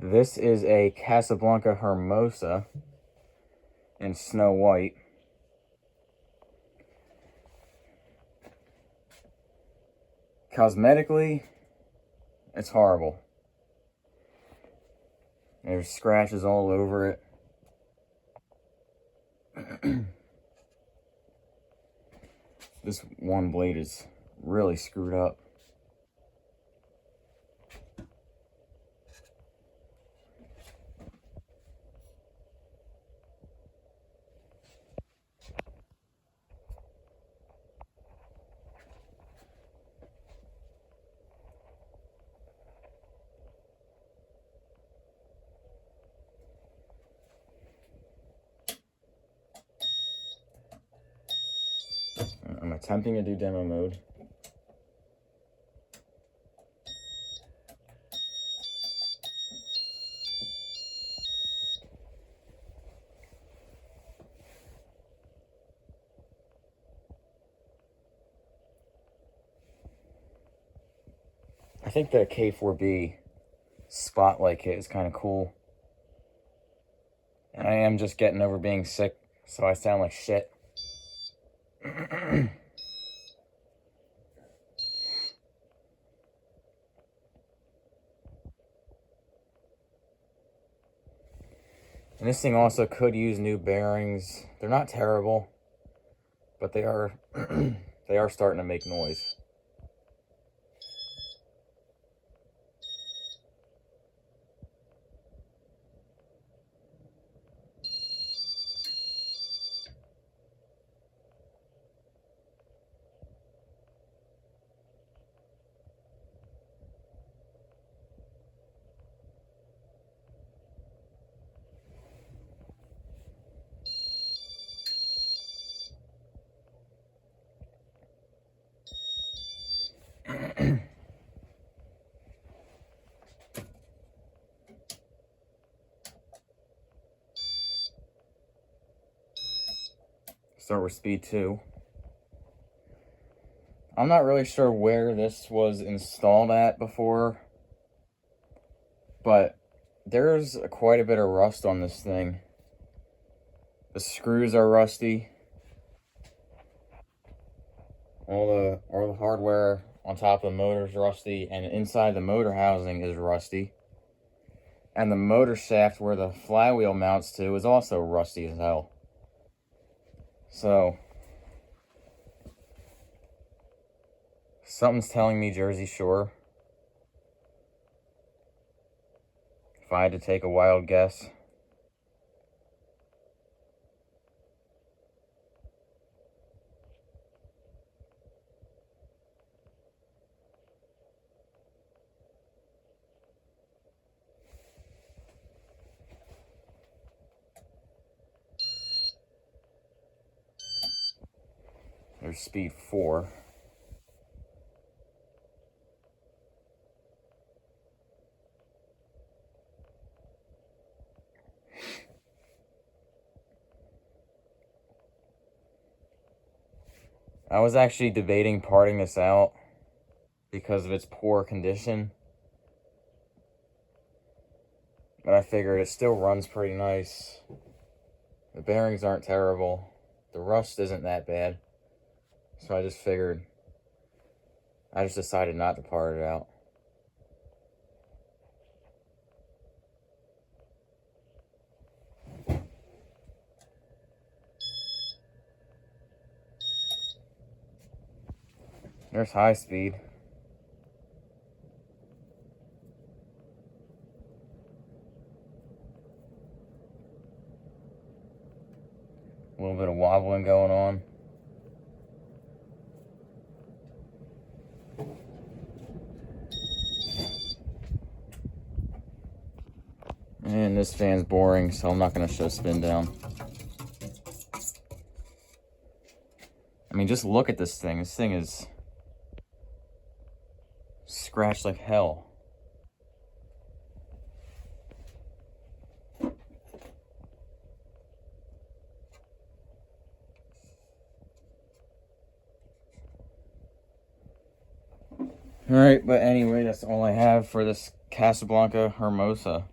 This is a Casablanca Hermosa in Snow White. Cosmetically, it's horrible. There's scratches all over it. This one blade is really screwed up. I'm attempting to do demo mode. I think the K4B spotlight kit is kind of cool. And I am just getting over being sick, so I sound like shit. And this thing also could use new bearings. They're not terrible, but they are they are starting to make noise. Start with speed 2. I'm not really sure where this was installed at before, but there's quite a bit of rust on this thing. The screws are rusty. All the hardware on top of the motor is rusty, and inside the motor housing is rusty. And the motor shaft where the flywheel mounts to is also rusty as hell. So something's telling me Jersey Shore. If I had to take a wild guess. There's speed 4. I was actually debating parting this out because of its poor condition. But I figured it still runs pretty nice. The bearings aren't terrible. The rust isn't that bad. So I just decided not to part it out. There's high speed. A little bit of wobbling going on. And this fan's boring, so I'm not going to show spin down. I mean, just look at this thing. This thing is scratched like hell. Alright, but anyway, that's all I have for this Casablanca Hermosa.